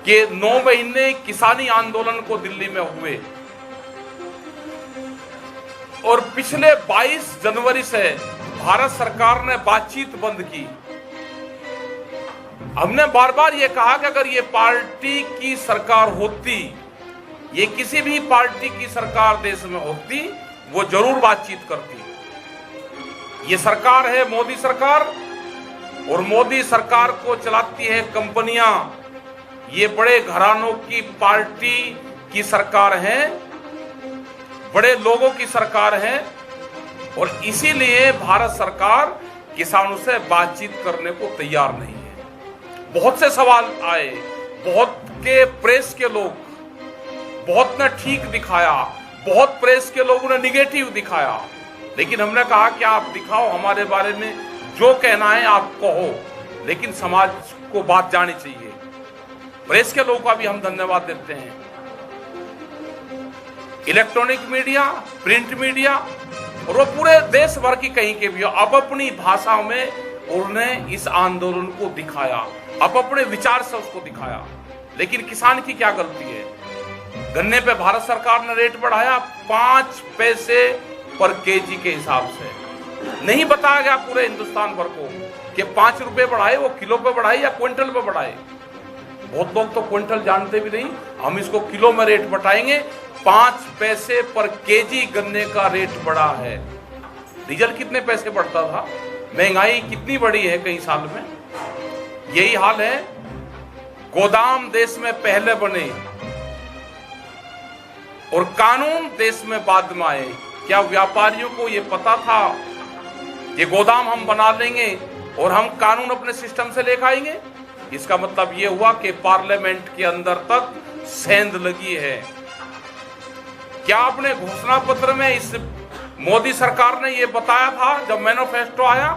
कि 9 महीने किसानी आंदोलन को दिल्ली में हुए और पिछले 22 जनवरी से भारत सरकार ने बातचीत बंद की। हमने बार बार ये कहा कि अगर ये पार्टी की सरकार होती, ये किसी भी पार्टी की सरकार देश में होती, वो जरूर बातचीत करती। ये सरकार है मोदी सरकार, और मोदी सरकार को चलाती है कंपनियां। ये बड़े घरानों की पार्टी की सरकार है, बड़े लोगों की सरकार है, और इसीलिए भारत सरकार किसानों से बातचीत करने को तैयार नहीं है। बहुत से सवाल आए, बहुत के प्रेस के लोग, बहुत ने ठीक दिखाया, बहुत प्रेस के लोगों ने निगेटिव दिखाया, लेकिन हमने कहा कि आप दिखाओ, हमारे बारे में जो कहना है आप कहो, लेकिन समाज को बात जानी चाहिए। प्रेस के लोगों का भी हम धन्यवाद देते हैं। इलेक्ट्रॉनिक मीडिया, प्रिंट मीडिया, और वो पूरे देश भर की कहीं के भी अब अपनी भाषा में उन्होंने इस आंदोलन को दिखाया, अब अपने विचार से उसको दिखाया। लेकिन किसान की क्या गलती है? गन्ने पे भारत सरकार ने रेट बढ़ाया 5 पैसे पर केजी के हिसाब से। नहीं बताया गया पूरे हिंदुस्तान भर को कि 5 रुपए बढ़ाए, वो किलो पे बढ़ाए या क्विंटल पे बढ़ाए। बहुत लोग तो क्विंटल जानते भी नहीं, हम इसको किलो में रेट बढ़ाएंगे। 5 पैसे पर केजी गन्ने का रेट बढ़ा है। डीजल कितने पैसे बढ़ता था? महंगाई कितनी बढ़ी है कई साल में। यही हाल है। गोदाम देश में पहले बने और कानून देश में बाद में आए। क्या व्यापारियों को यह पता था कि गोदाम हम बना लेंगे और हम कानून अपने सिस्टम से लेकर आएंगे? इसका मतलब यह हुआ कि पार्लियामेंट के अंदर तक सेंध लगी है। क्या आपने घोषणा पत्र में इस मोदी सरकार ने यह बताया था जब मैनिफेस्टो आया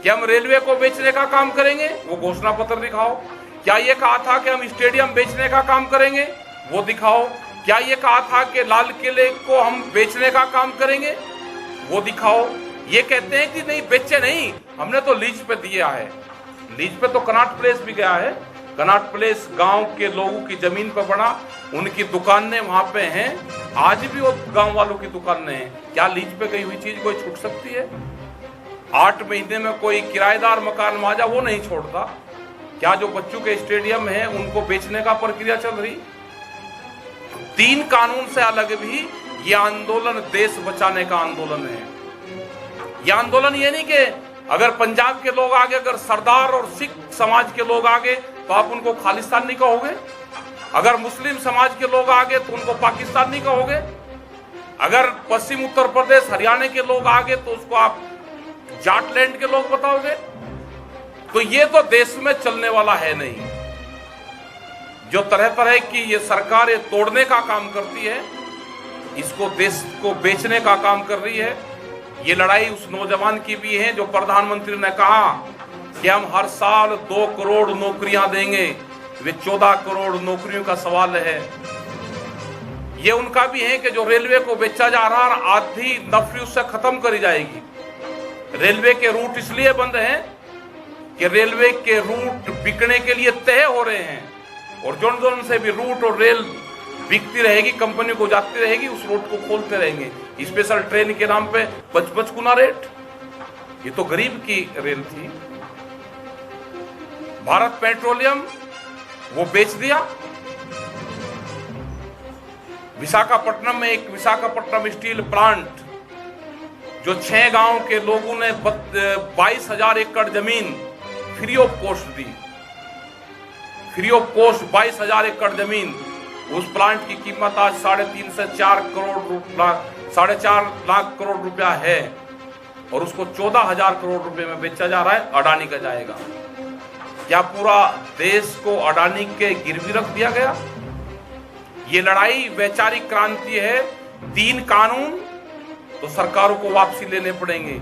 कि हम रेलवे को बेचने का काम करेंगे? वो घोषणा पत्र दिखाओ। क्या यह कहा था कि हम स्टेडियम बेचने का काम करेंगे? वो दिखाओ। क्या ये कहा था कि लाल किले को हम बेचने का काम करेंगे? वो दिखाओ। ये कहते हैं कि नहीं, बेचे नहीं, हमने तो लीज पे दिया है। लीज पे तो कनॉट प्लेस भी गया है। कनॉट प्लेस गांव के लोगों की जमीन पर बना, उनकी दुकानें वहां पे हैं, आज भी वो गांव वालों की दुकानें हैं। क्या लीज पे गई हुई चीज कोई छूट सकती है? 8 महीने में कोई किराएदार मकान माजा वो नहीं छोड़ता। क्या जो बच्चों के स्टेडियम है उनको बेचने का प्रक्रिया चल रही? 3 कानून से अलग भी ये आंदोलन देश बचाने का आंदोलन है। ये आंदोलन ये नहीं कि अगर पंजाब के लोग आगे, अगर सरदार और सिख समाज के लोग आगे तो आप उनको खालिस्तानी कहोगे? अगर मुस्लिम समाज के लोग आगे तो उनको पाकिस्तानी कहोगे? अगर पश्चिम उत्तर प्रदेश हरियाणा के लोग आगे तो उसको आप जाटलैंड के लोग बताओगे? तो ये तो देश में चलने वाला है नहीं। जो तरह तरह की ये सरकारें तोड़ने का काम करती है, इसको देश को बेचने का काम कर रही है। ये लड़ाई उस नौजवान की भी है जो प्रधानमंत्री ने कहा कि हम हर साल 2 करोड़ नौकरियां देंगे। वे 14 करोड़ नौकरियों का सवाल है। ये उनका भी है कि जो रेलवे को बेचा जा रहा है, आधी नफरी उससे खत्म करी जाएगी। रेलवे के रूट इसलिए बंद हैं कि रेलवे के रूट बिकने के लिए तय हो रहे हैं, और जोन से भी रूट और रेल बिकती रहेगी, कंपनी को जाती रहेगी, उस रूट को खोलते रहेंगे। स्पेशल ट्रेन के नाम पे 55 गुना रेट। ये तो गरीब की रेल थी। भारत पेट्रोलियम वो बेच दिया। विशाखापट्टनम में एक विशाखापट्टनम स्टील प्लांट जो 6 गांव के लोगों ने 22,000 एकड़ जमीन free of cost the. Free of cost 22,000 एकड़ जमीन। उस प्लांट की कीमत आज 3.5 से 4 करोड़ 4.5 लाख करोड़ रुपया है, और उसको 14,000 करोड़ रुपए में बेचा जा रहा है। अडानी का जाएगा। क्या पूरा देश को अडानी के गिरवी रख दिया गया? ये लड़ाई वैचारिक क्रांति है। 3 कानून तो सरकारों को वापसी लेने पड़ेंगे।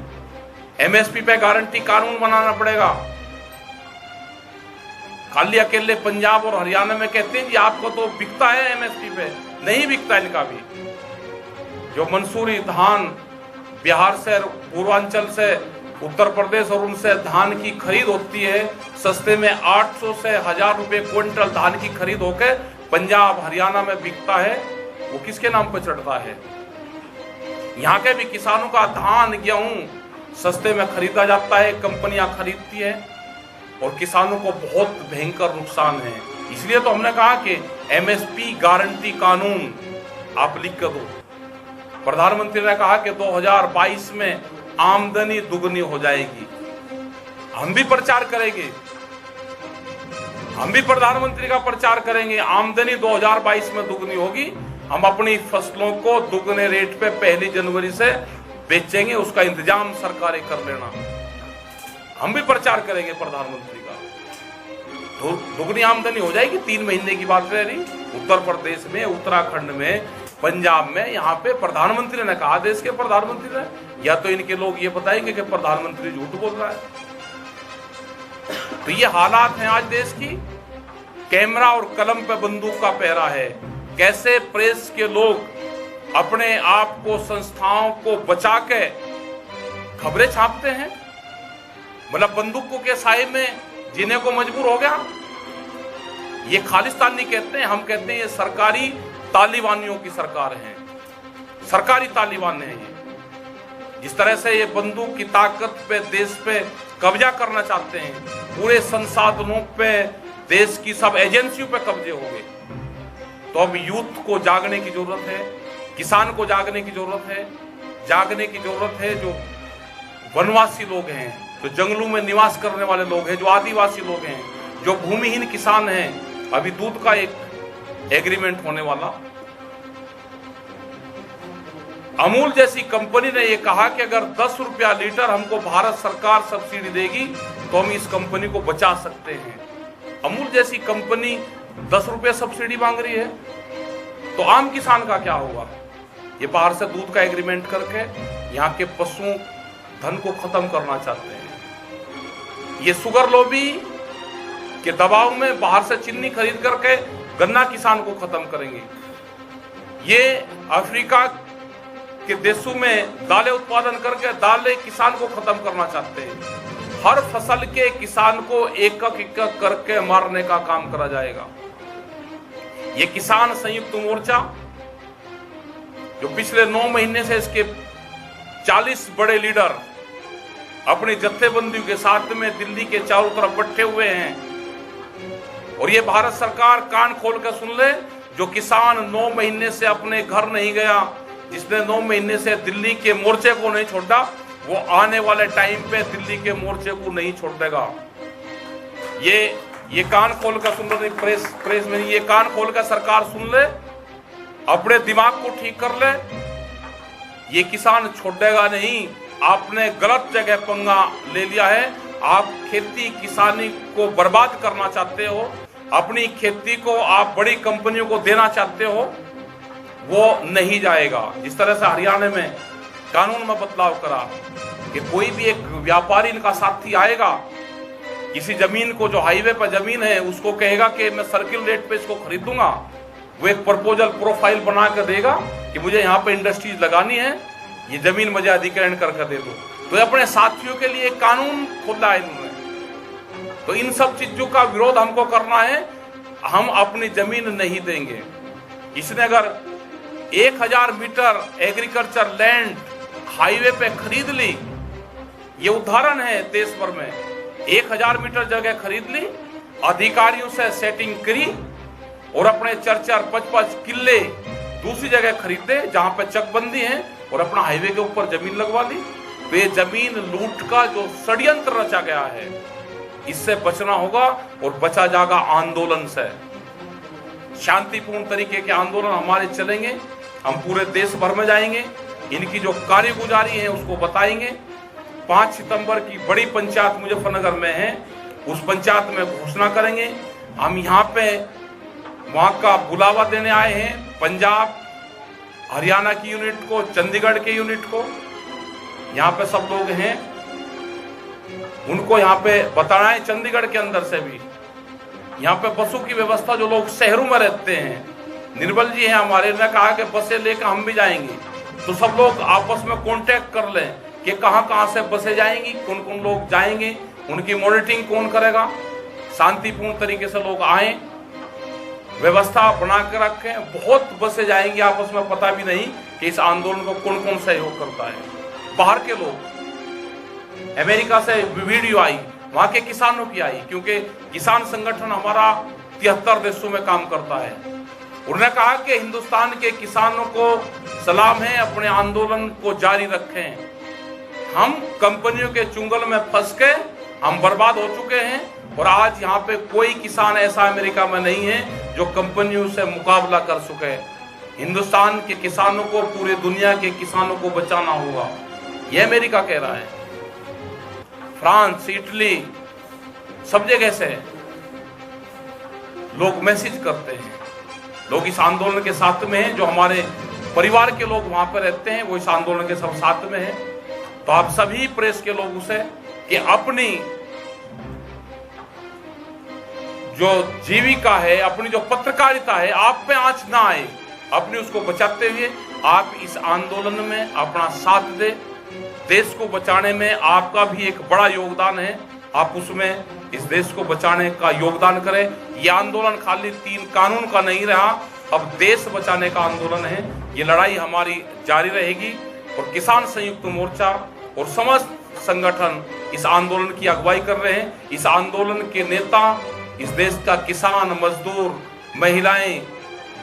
एमएसपी पे गारंटी कानून बनाना पड़ेगा। खाली अकेले पंजाब और हरियाणा में कहते हैं कि आपको तो बिकता है एमएसपी पे, नहीं बिकता इनका भी। जो मंसूरी धान बिहार से, पूर्वांचल से उत्तर प्रदेश और उनसे धान की खरीद होती है, सस्ते में 800 से 1000 रुपए क्विंटल धान की खरीद होकर पंजाब हरियाणा में बिकता है, वो किसके नाम पर चढ़ता है? यहाँ के भी किसानों का धान गेहूं सस्ते में खरीदा जाता है, कंपनियां खरीदती है और किसानों को बहुत भयंकर नुकसान है। इसलिए तो हमने कहा कि एमएसपी गारंटी कानून आप लिख कर दो। प्रधानमंत्री ने कहा कि 2022 में आमदनी दुगनी हो जाएगी। हम भी प्रचार करेंगे, हम भी प्रधानमंत्री का प्रचार करेंगे, आमदनी 2022 में दुगनी होगी। हम अपनी फसलों को दुगने रेट पे 1 जनवरी से बेचेंगे, उसका इंतजाम सरकारें कर लेना। हम भी प्रचार करेंगे प्रधानमंत्री का, दुगनी आमदनी हो जाएगी। 3 महीने की बात रह रही, उत्तर प्रदेश में, उत्तराखंड में, पंजाब में, यहाँ पे प्रधानमंत्री ने कहा, देश के प्रधानमंत्री ने। या तो इनके लोग ये बताएंगे कि प्रधानमंत्री झूठ बोल रहा है। तो ये हालात हैं आज देश की। कैमरा और कलम पे बंदूक का पहरा है। कैसे प्रेस के लोग अपने आप को, संस्थाओं को बचा के खबरें छापते हैं, मतलब बंदूकों के साए में जीने को मजबूर हो गया। ये खालिस्तानी कहते हैं, हम कहते हैं ये सरकारी तालिबानियों की सरकार है, सरकारी तालिबान है ये। जिस तरह से ये बंदूक की ताकत पे, देश पे कब्जा करना चाहते हैं, पूरे संसाधनों पे, देश की सब एजेंसियों पे कब्जे हो गए। तो अब यूथ को जागने की जरूरत है, किसान को जागने की जरूरत है, जागने की जरूरत है। जो वनवासी लोग हैं, जो जंगलों में निवास करने वाले लोग हैं, जो आदिवासी लोग हैं, जो भूमिहीन किसान हैं, अभी दूध का एक एग्रीमेंट होने वाला। अमूल जैसी कंपनी ने यह कहा कि अगर 10 रुपया लीटर हमको भारत सरकार सब्सिडी देगी तो हम इस कंपनी को बचा सकते हैं। अमूल जैसी कंपनी 10 रुपये सब्सिडी मांग रही है, तो आम किसान का क्या होगा? ये बाहर से दूध का एग्रीमेंट करके यहाँ के पशु धन को खत्म करना चाहते हैं। ये शुगर लॉबी के दबाव में बाहर से चीनी खरीद करके गन्ना किसान को खत्म करेंगे। ये अफ्रीका के देशों में दालें उत्पादन करके दालें किसान को खत्म करना चाहते हैं। हर फसल के किसान को एक एक करके मारने का काम करा जाएगा। ये किसान संयुक्त मोर्चा जो पिछले 9 महीने से इसके 40 बड़े लीडर अपनी जत्थेबंदियों के साथ में दिल्ली के चारों तरफ बैठे हुए हैं, और ये भारत सरकार कान खोल कर सुन ले, जो किसान 9 महीने से अपने घर नहीं गया, जिसने 9 महीने से दिल्ली के मोर्चे को नहीं छोड़ा, वो आने वाले टाइम पे दिल्ली के मोर्चे को नहीं छोड़ देगा। ये कान खोल कर सुन रही प्रेस में, ये कान खोल कर सरकार सुन ले, अपने दिमाग को ठीक कर ले। ये किसान छोड़ेगा नहीं। आपने गलत जगह पंगा ले लिया है। आप खेती किसानी को बर्बाद करना चाहते हो, अपनी खेती को आप बड़ी कंपनियों को देना चाहते हो, वो नहीं जाएगा। जिस तरह से हरियाणा में कानून में बदलाव करा कि कोई भी एक व्यापारी इनका साथी आएगा, किसी जमीन को, जो हाईवे पर जमीन है, उसको कहेगा कि मैं सर्किल रेट पे इसको खरीदूंगा, वो एक प्रपोजल प्रोफाइल बना कर देगा कि मुझे यहाँ पे इंडस्ट्रीज लगानी है, ये जमीन मुझे अधिग्रहण करके दे दो। तो अपने साथियों के लिए कानून खोला है इन्होंने। तो इन सब चीजों का विरोध हमको करना है। हम अपनी जमीन नहीं देंगे। इसने अगर 1000 मीटर एग्रीकल्चर लैंड हाईवे पे खरीद ली, ये उदाहरण है देश भर में, 1000 मीटर जगह खरीद ली, अधिकारियों से सेटिंग करी और अपने 4-5 किले दूसरी जगह खरीदे जहां पे चकबंदी है, और अपना हाईवे के ऊपर जमीन लगवा ली। तो ये जमीन लूट का जो षड्यंत्र रचा गया है, इससे बचना होगा, और बचा जाएगा आंदोलन से। शांतिपूर्ण तरीके के आंदोलन हमारे चलेंगे। हम पूरे देश भर में जाएंगे, इनकी जो कार्यगुजारी है उसको बताएंगे। 5 सितंबर की बड़ी पंचायत मुजफ्फरनगर में है, उस पंचायत में घोषणा करेंगे। हम यहाँ पे वहां का बुलावा देने आए हैं, पंजाब हरियाणा की यूनिट को, चंडीगढ़ के यूनिट को, यहाँ पे सब लोग हैं, उनको यहाँ पे बताना है। चंडीगढ़ के अंदर से भी यहाँ पे बसों की व्यवस्था, जो लोग शहरों में रहते हैं, निर्मल जी हैं हमारे, ने कहा कि बसें लेकर हम भी जाएंगे, तो सब लोग आपस में कांटेक्ट कर लें कि कहाँ कहाँ से बसें जाएंगी, कौन कौन लोग जाएंगे, उनकी मॉनिटरिंग कौन करेगा, शांतिपूर्ण तरीके से लोग आए, व्यवस्था बना के रखें। बहुत बसें जाएंगी आपस में, पता भी नहीं कि इस आंदोलन को कौन कौन सहयोग करता है। बाहर के लोग, अमेरिका से वीडियो आई, वहां के किसानों की आई, क्योंकि किसान संगठन हमारा 73 देशों में काम करता है। उन्होंने कहा कि हिंदुस्तान के किसानों को सलाम है, अपने आंदोलन को जारी रखें। हम कंपनियों के चुंगल में फंस के हम बर्बाद हो चुके हैं, और आज यहाँ पे कोई किसान ऐसा अमेरिका में नहीं है जो कंपनियों से मुकाबला कर सके। हिंदुस्तान के किसानों को, पूरी दुनिया के किसानों को बचाना होगा, यह अमेरिका कह रहा है। फ्रांस, इटली, सब जगह से लोग मैसेज करते हैं, लोग इस आंदोलन के साथ में हैं। जो हमारे परिवार के लोग वहां पर रहते हैं वो इस आंदोलन के सब साथ में हैं। तो आप सभी प्रेस के लोगों से कि अपनी जो जीविका है, अपनी जो पत्रकारिता है, आप पे आंच ना आए, अपनी उसको बचाते हुए आप इस आंदोलन में अपना साथ दें। देश को बचाने में आपका भी एक बड़ा योगदान है, आप उसमें इस देश को बचाने का योगदान करें। यह आंदोलन खाली 3 कानून का नहीं रहा, अब देश बचाने का आंदोलन है। ये लड़ाई हमारी जारी रहेगी, और किसान संयुक्त मोर्चा और समस्त संगठन इस आंदोलन की अगुवाई कर रहे हैं। इस आंदोलन के नेता, इस देश का किसान, मजदूर, महिलाएं,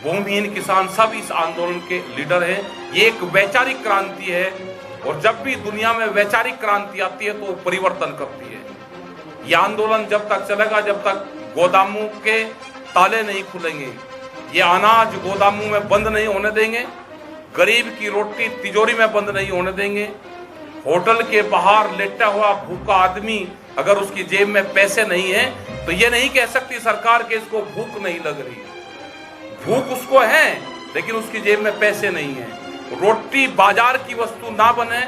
भूमिहीन किसान, सब इस आंदोलन के लीडर हैं। ये एक वैचारिक क्रांति है, और जब भी दुनिया में वैचारिक क्रांति आती है तो वो परिवर्तन करती है। यह आंदोलन जब तक चलेगा जब तक गोदामों के ताले नहीं खुलेंगे, ये अनाज गोदामों में बंद नहीं होने देंगे, गरीब की रोटी तिजोरी में बंद नहीं होने देंगे। होटल के बाहर लेटा हुआ भूखा आदमी, अगर उसकी जेब में पैसे नहीं है तो ये नहीं कह सकती सरकार कि इसको भूख नहीं लग रही। भूख उसको है, लेकिन उसकी जेब में पैसे नहीं है। रोटी बाजार की वस्तु ना बने,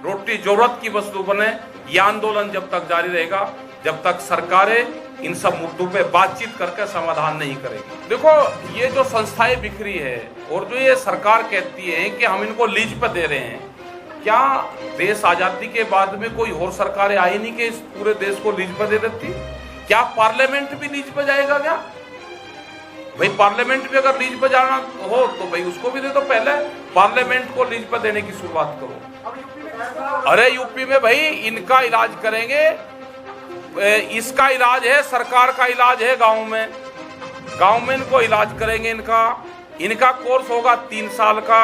रोटी जरूरत की वस्तु बने। यह आंदोलन जब तक जारी रहेगा, जब तक सरकारें इन सब मुद्दों पे बातचीत करके समाधान नहीं करेगी। देखो, ये जो संस्थाएं बिखरी है, और जो ये सरकार कहती है कि हम इनको लीज पे दे रहे हैं, क्या देश आजादी के बाद में कोई और सरकारें आई नहीं कि इस पूरे देश को लीज पे दे देती? क्या पार्लियामेंट भी लीज पे जाएगा क्या? भाई पार्लियामेंट भी अगर लीज पे जाना हो तो भाई उसको भी दे दो। पहले पार्लियामेंट को लीज पे देने की शुरुआत करो। अरे यूपी में भाई इनका इलाज करेंगे, इसका इलाज है, सरकार का इलाज है गांव में इनको इलाज करेंगे। इनका कोर्स होगा 3 साल का।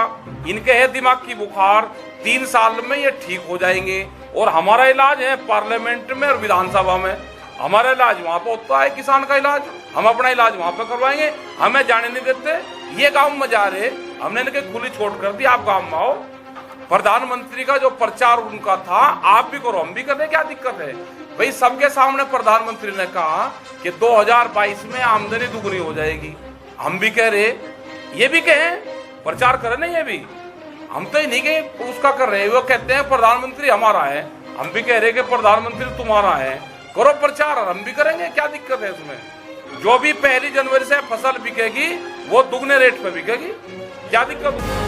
इनके है दिमाग की बुखार, 3 साल में ये ठीक हो जाएंगे। और हमारा इलाज है पार्लियामेंट में और विधानसभा में। हमारा इलाज वहां पर होता है, किसान का इलाज, हम अपना इलाज वहां पर करवाएंगे। हमें जाने नहीं देते, ये गांव में जा रहे, हमने इनके खुली छूट कर दी, आप गांव में आओ। प्रधानमंत्री का जो प्रचार उनका था, आप भी करो, हम भी करें, क्या दिक्कत है भाई? सबके सामने प्रधानमंत्री ने कहा कि 2022 में आमदनी दुगनी हो जाएगी। हम भी कह रहे, ये भी कहें, प्रचार करें ना, ये भी हम तो नहीं कहीं उसका कर रहे। वो कहते हैं प्रधानमंत्री हमारा है, हम भी कह रहे कि प्रधानमंत्री तुम्हारा है, करो प्रचार, और हम भी करेंगे, क्या दिक्कत है इसमें? जो भी 1 जनवरी से फसल बिकेगी वो दुगने रेट पे बिकेगी, क्या दिक्कत है?